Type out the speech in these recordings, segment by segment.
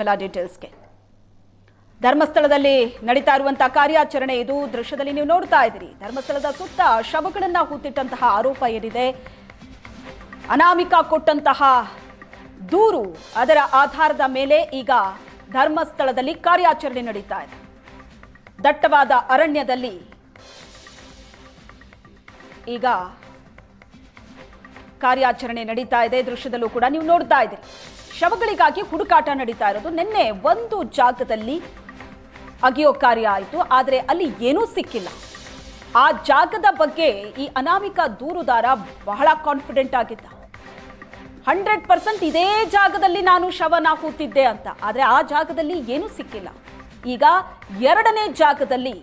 ಎಲ್ಲ ಡೀಟೇಲ್ಸ್ಗೆ ಧರ್ಮಸ್ಥಳದಲ್ಲಿ ನಡೀತಾ ಇರುವಂತಹ ಕಾರ್ಯಾಚರಣೆ ಇದು ದೃಶ್ಯದಲ್ಲಿ ನೀವು ನೋಡ್ತಾ ಇದ್ದೀರಿ. ಧರ್ಮಸ್ಥಳದ ಸುತ್ತ ಶವಗಳನ್ನ ಹೂತಿಟ್ಟಂತಹ ಆರೋಪ ಏನಿದೆ, ಅನಾಮಿಕಾ ಕೊಟ್ಟಂತಹ ದೂರು, ಅದರ ಆಧಾರದ ಮೇಲೆ ಈಗ ಧರ್ಮಸ್ಥಳದಲ್ಲಿ ಕಾರ್ಯಾಚರಣೆ ನಡೀತಾ ಇದೆ. ದಟ್ಟವಾದ ಅರಣ್ಯದಲ್ಲಿ ಈಗ ಕಾರ್ಯಾಚರಣೆ ನಡೀತಾ ಇದೆ. ದೃಶ್ಯದಲ್ಲೂ ಕೂಡ ನೀವು ನೋಡ್ತಾ ಇದ್ದೀರಿ. ಶವಗಳಿಗಾಗಿ ಹುಡುಕಾಟ ನಡೀತಾ ಇರೋದು. ನಿನ್ನೆ ಒಂದು ಜಾಗದಲ್ಲಿ ಅಗಿಯೋ ಕಾರ್ಯ ಆಯಿತು, ಆದರೆ ಅಲ್ಲಿ ಏನೂ ಸಿಕ್ಕಿಲ್ಲ. ಆ ಜಾಗದ ಬಗ್ಗೆ ಈ ಅನಾಮಿಕಾ ದೂರುದಾರ ಬಹಳ ಕಾನ್ಫಿಡೆಂಟ್ ಆಗಿದ್ದ. 100% ಇದೇ ಜಾಗದಲ್ಲಿ ನಾನು ಶವನ ಹೂತಿದ್ದೆ ಅಂತ. ಆದರೆ ಆ ಜಾಗದಲ್ಲಿ ಏನೂ ಸಿಕ್ಕಿಲ್ಲ. ಈಗ ಎರಡನೇ ಜಾಗದಲ್ಲಿ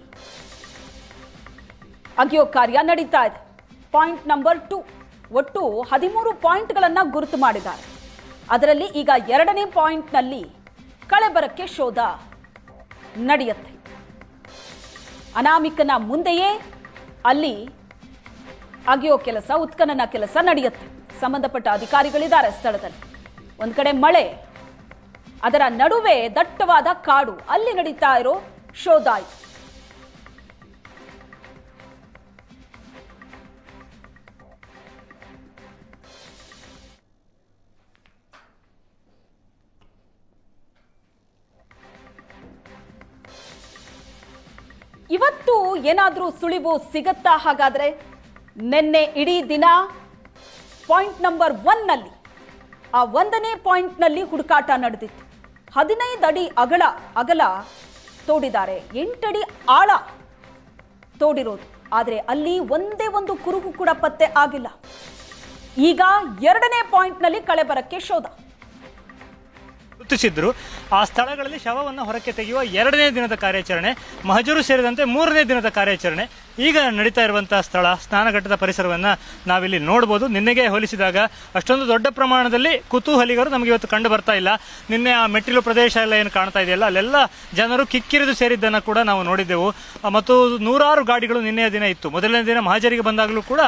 ಅಗಿಯೋ ಕಾರ್ಯ ನಡೀತಾ ಇದೆ. ಪಾಯಿಂಟ್ ನಂಬರ್ 2, ಒಟ್ಟು 13 ಪಾಯಿಂಟ್ಗಳನ್ನ ಗುರುತು ಮಾಡಿದ್ದಾರೆ. ಅದರಲ್ಲಿ ಈಗ ಎರಡನೇ ಪಾಯಿಂಟ್ನಲ್ಲಿ ಕಳೆಬರಕ್ಕೆ ಶೋಧ ನಡೆಯುತ್ತೆ. ಅನಾಮಿಕನ ಮುಂದೆಯೇ ಅಲ್ಲಿ ಅಗಿಯೋ ಕೆಲಸ, ಉತ್ಖನನ ಕೆಲಸ ನಡೆಯುತ್ತೆ. ಸಂಬಂಧಪಟ್ಟ ಅಧಿಕಾರಿಗಳಿದ್ದಾರೆ ಸ್ಥಳದಲ್ಲಿ. ಒಂದ್ ಕಡೆ ಮಳೆ, ಅದರ ನಡುವೆ ದಟ್ಟವಾದ ಕಾಡು, ಅಲ್ಲಿ ನಡೀತಾ ಇರೋ ಶೋಧ ಇದು. ಇವತ್ತು ಏನಾದ್ರೂ ಸುಳಿವು ಸಿಗತ್ತಾ? ಹಾಗಾದ್ರೆ ನಿನ್ನೆ ಇಡೀ ದಿನ ಪಾಯಿಂಟ್ ನಂಬರ್ 1 ನಲ್ಲಿ, ಆ 1ನೇ ಪಾಯಿಂಟ್ನಲ್ಲಿ ಹುಡುಕಾಟ ನಡೆದಿತ್ತು. 15 ಅಡಿ ಅಗಲ ತೋಡಿದ್ದಾರೆ, 8 ಅಡಿ ಆಳ ತೋಡಿರೋದು. ಆದರೆ ಅಲ್ಲಿ ಒಂದೇ ಒಂದು ಕುರುಹು ಕೂಡ ಪತ್ತೆ ಆಗಿಲ್ಲ. ಈಗ ಎರಡನೇ ಪಾಯಿಂಟ್ನಲ್ಲಿ ಕಳೆಬರಕ್ಕೆ ಶೋಧ ಗುರುತಿಸಿದ್ರು. ಆ ಸ್ಥಳಗಳಲ್ಲಿ ಶವವನ್ನು ಹೊರಕ್ಕೆ ತೆಗೆಯುವ 2ನೇ ದಿನದ ಕಾರ್ಯಾಚರಣೆ, ಮಹಜರು ಸೇರಿದಂತೆ 3ನೇ ದಿನದ ಕಾರ್ಯಾಚರಣೆ ಈಗ ನಡೀತಾ ಇರುವಂತಹ ಸ್ಥಳ ಸ್ನಾನಘಟ್ಟದ ಪರಿಸರವನ್ನ ನಾವಿಲ್ಲಿ ನೋಡಬಹುದು. ನಿನ್ನೆಗೆ ಹೋಲಿಸಿದಾಗ ಅಷ್ಟೊಂದು ದೊಡ್ಡ ಪ್ರಮಾಣದಲ್ಲಿ ಕುತೂಹಲಿಗರು ನಮಗೆ ಇವತ್ತು ಕಂಡು ಬರ್ತಾ ಇಲ್ಲ. ನಿನ್ನೆ ಆ ಮೆಟ್ಟಿಲು ಪ್ರದೇಶ ಎಲ್ಲ ಏನು ಕಾಣ್ತಾ ಇದೆಯಲ್ಲ, ಅಲ್ಲೆಲ್ಲ ಜನರು ಕಿಕ್ಕಿರಿದು ಸೇರಿದ್ದನ್ನು ಕೂಡ ನಾವು ನೋಡಿದ್ದೆವು. ಮತ್ತು 100 ಗಾಡಿಗಳು ನಿನ್ನೆಯ ದಿನ ಇತ್ತು. ಮೊದಲನೇ ದಿನ ಮಹಜರಿಗೆ ಬಂದಾಗಲೂ ಕೂಡ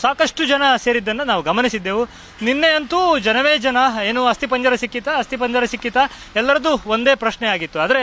ಸಾಕಷ್ಟು ಜನ ಸೇರಿದ್ದನ್ನು ನಾವು ಗಮನಿಸಿದ್ದೆವು. ನಿನ್ನೆ ಅಂತೂ ಜನವೇ ಜನ. ಏನು ಅಸ್ಥಿಪಂಜರ ಸಿಕ್ಕಿತಾ ಎಲ್ಲರದ್ದು ಒಂದೇ ಪ್ರಶ್ನೆ ಆಗಿತ್ತು. ಆದರೆ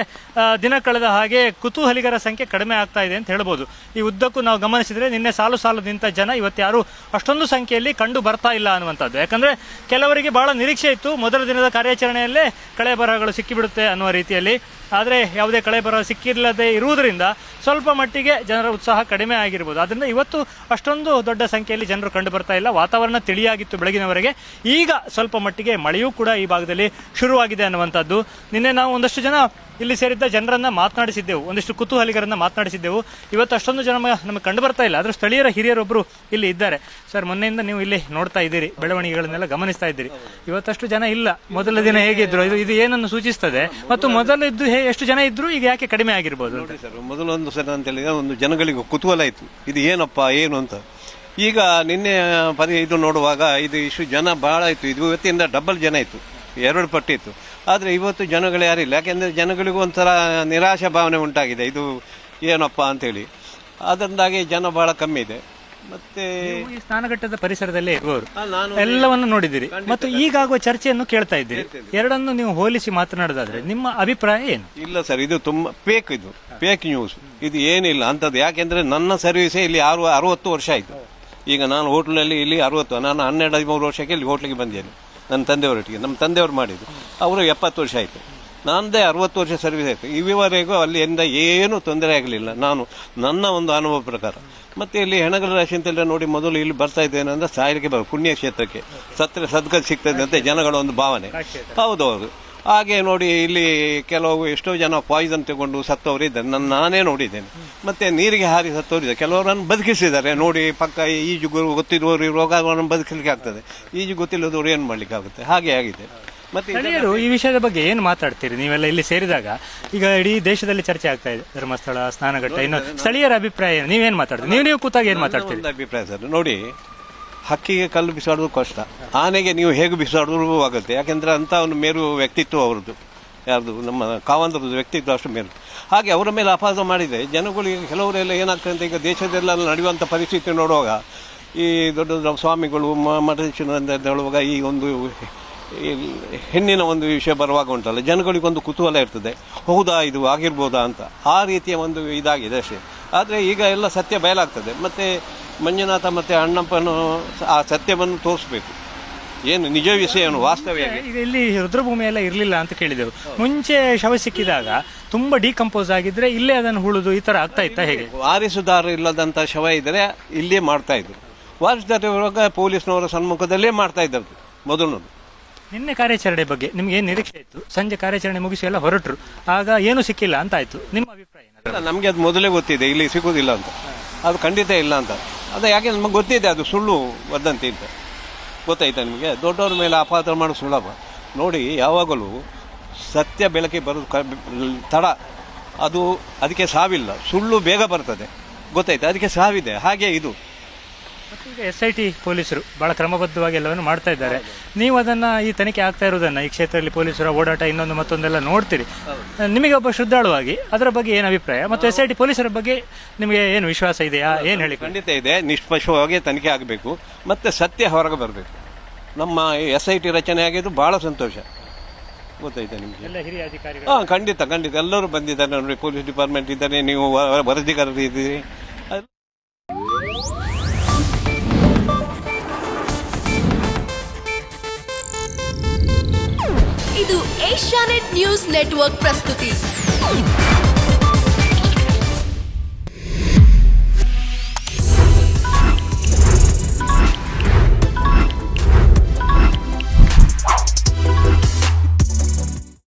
ದಿನ ಕಳೆದ ಹಾಗೆ ಕುತೂಹಲಿಗರ ಸಂಖ್ಯೆ ಕಡಿಮೆ ಆಗ್ತಾ ಇದೆ ಅಂತ ಹೇಳ್ಬೋದು. ಈ ಉದ್ದಕ್ಕೂ ನಾವು ಗಮನಿಸಿದ್ರೆ ನಿನ್ನೆ ಸಾಲು ನಿಂತ ಜನ ಇವತ್ತು ಯಾರು ಅಷ್ಟೊಂದು ಸಂಖ್ಯೆಯಲ್ಲಿ ಕಂಡು ಬರ್ತಾ ಇಲ್ಲ ಅನ್ನುವಂಥದ್ದು. ಯಾಕಂದ್ರೆ ಕೆಲವರಿಗೆ ಬಹಳ ನಿರೀಕ್ಷೆ ಇತ್ತು, ಮೊದಲ ದಿನದ ಕಾರ್ಯಾಚರಣೆಯಲ್ಲೇ ಕಳೆ ಬರಹಗಳು ಸಿಕ್ಕಿಬಿಡುತ್ತೆ ಅನ್ನುವ ರೀತಿಯಲ್ಲಿ. ಆದರೆ ಯಾವುದೇ ಕಳೆ ಬರಹ ಸಿಕ್ಕಿಲ್ಲದೆ ಇರುವುದರಿಂದ ಸ್ವಲ್ಪ ಮಟ್ಟಿಗೆ ಜನರ ಉತ್ಸಾಹ ಕಡಿಮೆ ಆಗಿರ್ಬೋದು. ಅದರಿಂದ ಇವತ್ತು ಅಷ್ಟೊಂದು ದೊಡ್ಡ ಸಂಖ್ಯೆಯಲ್ಲಿ ಜನರು ಕಂಡು ಬರ್ತಾ ಇಲ್ಲ. ವಾತಾವರಣ ತಿಳಿಯಾಗಿತ್ತು ಬೆಳಗಿನವರೆಗೆ. ಈಗ ಸ್ವಲ್ಪ ಮಟ್ಟಿಗೆ ಮಳೆಯೂ ಕೂಡ ಈ ಭಾಗದಲ್ಲಿ ಶುರುವಾಗಿದೆ ಅನ್ನುವಂಥದ್ದು. ನಿನ್ನೆ ನಾವು ಒಂದಷ್ಟು ಜನ ಇಲ್ಲಿ ಸೇರಿದ್ದ ಜನರನ್ನ ಮಾತನಾಡಿಸಿದ್ದೆವು, ಒಂದಿಷ್ಟು ಕುತೂಹಲಿಗರನ್ನ ಮಾತನಾಡಿಸಿದ್ದೆವು. ಇವತ್ತು ಅಷ್ಟೊಂದು ಜನ ನಮಗೆ ಕಂಡು ಬರ್ತಾ ಇಲ್ಲ. ಆದ್ರೆ ಸ್ಥಳೀಯರ ಹಿರಿಯರೊಬ್ಬರು ಇಲ್ಲಿ ಇದ್ದಾರೆ. ಸರ್, ಮೊನ್ನೆಯಿಂದ ನೀವು ಇಲ್ಲಿ ನೋಡ್ತಾ ಇದ್ದೀರಿ, ಬೆಳವಣಿಗೆಗಳನ್ನೆಲ್ಲ ಗಮನಿಸ್ತಾ ಇದ್ದೀರಿ. ಇವತ್ತಷ್ಟು ಜನ ಇಲ್ಲ. ಮೊದಲ ದಿನ ಹೇಗಿದ್ರು, ಇದು ಏನನ್ನು ಸೂಚಿಸ್ತದೆ? ಮತ್ತು ಮೊದಲಿದ್ದು ಎಷ್ಟು ಜನ ಇದ್ರು, ಈಗ ಯಾಕೆ ಕಡಿಮೆ ಆಗಿರ್ಬೋದು? ಸರ್, ಮೊದಲೊಂದು ಸಲ ಅಂತ ಹೇಳಿದ್ರೆ ಒಂದು ಜನಗಳಿಗೆ ಕುತೂಹಲ ಇತ್ತು, ಇದು ಏನಪ್ಪಾ ಏನು ಅಂತ. ಈಗ ನಿನ್ನೆ ಇದು ನೋಡುವಾಗ ಇದು ಇಷ್ಟು ಜನ ಬಹಳ ಇತ್ತು. ಇದು ಇವತ್ತಿಂದ ಡಬಲ್ ಜನ ಇತ್ತು, 2 ಪಟ್ಟು ಇತ್ತು. ಆದರೆ ಇವತ್ತು ಜನಗಳು ಯಾರಿಲ್ಲ. ಯಾಕೆಂದರೆ ಜನಗಳಿಗೂ ಒಂಥರ ನಿರಾಶಾ ಭಾವನೆ ಉಂಟಾಗಿದೆ, ಇದು ಏನಪ್ಪ ಅಂತೇಳಿ. ಅದರಿಂದಾಗಿ ಜನ ಬಹಳ ಕಮ್ಮಿ ಇದೆ. ಮತ್ತೆ ಈ ಸ್ನಾನಘಟ್ಟದ ಪರಿಸರದಲ್ಲೇ ಇರುವವರು ಎಲ್ಲವನ್ನು ನೋಡಿದಿರಿ ಮತ್ತು ಈಗಾಗುವ ಚರ್ಚೆಯನ್ನು ಕೇಳ್ತಾ ಇದ್ದೀರಿ. ಎರಡನ್ನು ನೀವು ಹೋಲಿಸಿ ಮಾತನಾಡೋದಾದ್ರೆ ನಿಮ್ಮ ಅಭಿಪ್ರಾಯ ಏನು? ಇಲ್ಲ ಸರ್, ಇದು ತುಂಬಾ ಫೇಕ್ ನ್ಯೂಸ್. ಇದು ಏನಿಲ್ಲ ಅಂತದ್ದು. ಯಾಕೆಂದ್ರೆ ನನ್ನ ಸರ್ವಿಸೇ ಇಲ್ಲಿ 60 ವರ್ಷ ಆಯ್ತು. ಈಗ ನಾನು ಹೋಟ್ಲಲ್ಲಿ ಇಲ್ಲಿ 60, ನಾನು 12-13 ವರ್ಷಕ್ಕೆ ಇಲ್ಲಿ ಹೋಟ್ಲಿಗೆ ಬಂದೇನೆ ನನ್ನ ತಂದೆಯವರೊಟ್ಟಿಗೆ. ನಮ್ಮ ತಂದೆಯವರು ಮಾಡಿದ್ದು, ಅವರು 70 ವರ್ಷ ಆಯಿತು. ನನ್ನದೇ 60 ವರ್ಷ ಸರ್ವಿಸ್ ಆಯಿತು. ಇಲ್ಲಿವರೆಗೂ ಅಲ್ಲಿಂದ ಏನೂ ತೊಂದರೆ ಆಗಲಿಲ್ಲ, ನನ್ನ ಒಂದು ಅನುಭವ ಪ್ರಕಾರ. ಮತ್ತೆ ಇಲ್ಲಿ ಹೆಣಗಳ ರಾಶಿ ಅಂತೆಲ್ಲ ನೋಡಿ ಮೊದಲು ಇಲ್ಲಿ ಬರ್ತಾ ಇದ್ದೇನೆ ಅಂದ್ರೆ ಸಾಯಲಿಕ್ಕೆ ಪುಣ್ಯ ಕ್ಷೇತ್ರಕ್ಕೆ ಸತ್ರ ಸದ್ಗತಿ ಸಿಗ್ತದೆ ಅಂತ ಜನಗಳ ಒಂದು ಭಾವನೆ. ಹೌದೌದು. ಹಾಗೆ ನೋಡಿ ಇಲ್ಲಿ ಕೆಲವು ಎಷ್ಟೋ ಜನ ಪಾಯ್ಸನ್ ತಗೊಂಡು ಸತ್ತವರು ಇದ್ದಾರೆ, ನಾನೇ ನೋಡಿದ್ದೇನೆ. ಮತ್ತೆ ನೀರಿಗೆ ಹಾರಿ ಸತ್ತವರಿದ್ದಾರೆ, ಕೆಲವರನ್ನು ಬದುಕಿಸಿದ್ದಾರೆ ನೋಡಿ. ಪಕ್ಕ ಈಜು ಗೊತ್ತಿರುವವರು ಇರುವಾಗ ಅವರನ್ನು ಬದುಕಲಿಕ್ಕೆ ಆಗ್ತದೆ, ಈಜು ಗೊತ್ತಿಲ್ಲದವರು ಏನು ಮಾಡ್ಲಿಕ್ಕೆ ಆಗುತ್ತೆ. ಹಾಗೆ ಆಗಿದೆ. ಮತ್ತೆ ಈ ವಿಷಯದ ಬಗ್ಗೆ ಏನು ಮಾತಾಡ್ತೀರಿ ನೀವೆಲ್ಲ ಇಲ್ಲಿ ಸೇರಿದಾಗ? ಈಗ ಇಡೀ ದೇಶದಲ್ಲಿ ಚರ್ಚೆ ಆಗ್ತಾ ಇದೆ ಧರ್ಮಸ್ಥಳ, ಸ್ನಾನಘಟ್ಟ. ಇನ್ನು ಸ್ಥಳೀಯರ ಅಭಿಪ್ರಾಯ ನೀವೇನ್ ಮಾತಾಡ್ತೀರಿ? ನೀವು ಕೂತಾಗ ಏನ್ ಮಾತಾಡ್ತೀರಿ? ಅಭಿಪ್ರಾಯ ಸರ್, ನೋಡಿ, ಹಕ್ಕಿಗೆ ಕಲ್ಲು ಬಿಸಾಡೋದು ಕಷ್ಟ, ಆನೆಗೆ ನೀವು ಹೇಗೆ ಬಿಸಾಡಿದ್ರೂ ಆಗುತ್ತೆ. ಯಾಕೆಂದ್ರೆ ಅಂತ ಒಂದು ಮೇರು ವ್ಯಕ್ತಿತ್ವ ಅವ್ರದ್ದು, ಯಾರ್ದು ನಮ್ಮ ಕಾವಂದ್ರದ್ದು ವ್ಯಕ್ತಿತ್ವ ಅಷ್ಟು ಮೇರು. ಹಾಗೆ ಅವರ ಮೇಲೆ ಅಪವಾದ ಮಾಡಿದೆ ಜನಗಳಿಗೆ. ಕೆಲವರೆಲ್ಲ ಏನಾಗ್ತದೆ ಅಂತ ಈಗ ದೇಶದೆಲ್ಲ ನಡೆಯುವಂಥ ಪರಿಸ್ಥಿತಿ ನೋಡುವಾಗ, ಈ ದೊಡ್ಡ ದೊಡ್ಡ ಸ್ವಾಮಿಗಳು ಮಠ ಹೇಳುವಾಗ ಈ ಒಂದು ಹೆಣ್ಣಿನ ಒಂದು ವಿಷಯ ಬರುವಾಗ ಉಂಟಲ್ಲ, ಜನಗಳಿಗೊಂದು ಕುತೂಹಲ ಇರ್ತದೆ, ಹೌದಾ ಇದು ಆಗಿರ್ಬೋದಾ ಅಂತ, ಆ ರೀತಿಯ ಒಂದು ಇದಾಗಿದೆ ಅಷ್ಟೇ. ಆದರೆ ಈಗ ಎಲ್ಲ ಸತ್ಯ ಬಯಲಾಗ್ತದೆ. ಮತ್ತು ಮಂಜುನಾಥ ಮತ್ತು ಅಣ್ಣಪ್ಪನು ಆ ಸತ್ಯವನ್ನು ತೋರಿಸ್ಬೇಕು, ಏನು ನಿಜ ವಿಷಯವನ್ನು ವಾಸ್ತವ. ಈಗ ಇಲ್ಲಿ ರುದ್ರಭೂಮಿ ಎಲ್ಲ ಇರಲಿಲ್ಲ ಅಂತ ಕೇಳಿದೆವು. ಮುಂಚೆ ಶವ ಸಿಕ್ಕಿದಾಗ ತುಂಬಾ ಡಿಕಂಪೋಸ್ ಆಗಿದ್ರೆ ಇಲ್ಲೇ ಅದನ್ನು ಹುಳುದು ಈ ತರ ಆಗ್ತಾ ಇತ್ತಾ ಹೇಗೆ? ವಾರಿಸುದಾರ ಇಲ್ಲದಂಥ ಶವ ಇದ್ದರೆ ಇಲ್ಲೇ ಮಾಡ್ತಾ ಇದ್ರು. ವಾರಿಸುದಾರ ಇರುವಾಗ ಪೊಲೀಸ್ನವರ ಸನ್ಮುಖದಲ್ಲೇ ಮಾಡ್ತಾ ಇದ್ದದ್ದು ಮೊದಲು. ನಿನ್ನೆ ಕಾರ್ಯಾಚರಣೆ ಬಗ್ಗೆ ನಿಮ್ಗೆ ಏನು ನಿರೀಕ್ಷೆ ಇತ್ತು? ಸಂಜೆ ಕಾರ್ಯಾಚರಣೆ ಮುಗಿಸಿ ಎಲ್ಲ ಹೊರಟರು, ಆಗ ಏನು ಸಿಕ್ಕಿಲ್ಲ ಅಂತ ಆಯ್ತು. ನಿಮ್ಮ ಅಭಿಪ್ರಾಯ ಏನು? ನಮಗೆ ಅದು ಮೊದಲೇ ಗೊತ್ತಿದೆ ಇಲ್ಲಿ ಸಿಗೋದಿಲ್ಲ ಅಂತ, ಅದು ಖಂಡಿತ ಇಲ್ಲ ಅಂತ. ಅದು ಯಾಕೆ ನಮಗೆ ಗೊತ್ತಿದೆ ಅದು ಸುಳ್ಳು ವದಂತಿ ಅಂತ. ಗೊತ್ತಾಯ್ತಾ ನಿಮಗೆ? ದೊಡ್ಡವ್ರ ಮೇಲೆ ಅಪಾತ್ರ ಮಾಡೋದು ಸುಲಭ. ನೋಡಿ, ಯಾವಾಗಲೂ ಸತ್ಯ ಬೆಳಕಿಗೆ ಬರೋದು ತಡ, ಅದು ಅದಕ್ಕೆ ಸಾವಿಲ್ಲ. ಸುಳ್ಳು ಬೇಗ ಬರ್ತದೆ, ಗೊತ್ತಾಯ್ತಾ? ಅದಕ್ಕೆ ಸಾವಿದೆ. ಹಾಗೆ ಇದು ಈಗ SIT ಪೊಲೀಸರು ಬಹಳ ಕ್ರಮಬದ್ಧವಾಗಿ ಎಲ್ಲವನ್ನು ಮಾಡ್ತಾ ಇದ್ದಾರೆ. ನೀವು ಅದನ್ನ ಈ ತನಿಖೆ ಆಗ್ತಾ ಇರುವುದನ್ನ ಈ ಕ್ಷೇತ್ರದಲ್ಲಿ ಪೊಲೀಸರ ಓಡಾಟ ಇನ್ನೊಂದು ಮತ್ತೊಂದೆಲ್ಲ ನೋಡ್ತೀರಿ. ನಿಮಗೆ ಒಬ್ಬ ಶ್ರದ್ಧಾಳುವಾಗಿ ಅದರ ಬಗ್ಗೆ ಏನು ಅಭಿಪ್ರಾಯ, ಮತ್ತು SIT ಪೊಲೀಸರ ಬಗ್ಗೆ ನಿಮಗೆ ಏನು ವಿಶ್ವಾಸ ಇದೆಯಾ? ಏನು ಹೇಳಿ? ಖಂಡಿತ ಇದೆ. ನಿಷ್ಪಕ್ಷವಾಗಿ ತನಿಖೆ ಆಗಬೇಕು, ಮತ್ತೆ ಸತ್ಯ ಹೊರಗೆ ಬರಬೇಕು. ನಮ್ಮ SIT ರಚನೆ ಆಗಿದ್ದು ಬಹಳ ಸಂತೋಷ. ಗೊತ್ತಾಯ್ತಾ ನಿಮಗೆ? ಎಲ್ಲ ಹಿರಿಯ ಅಧಿಕಾರಿಗಳು. ಹಾಂ, ಖಂಡಿತ ಖಂಡಿತ ಎಲ್ಲರೂ ಬಂದಿದ್ದಾರೆ ನೋಡಿ. ಪೊಲೀಸ್ ಡಿಪಾರ್ಟ್ಮೆಂಟ್ ಇದ್ದಾರೆ, ನೀವು ವರದಿಗಾರರು ಇದ್ದೀರಿ. ಇದು ಏಷ್ಯಾನೆಟ್ ನ್ಯೂಸ್ ನೆಟ್ವರ್ಕ್ ಪ್ರಸ್ತುತಿ.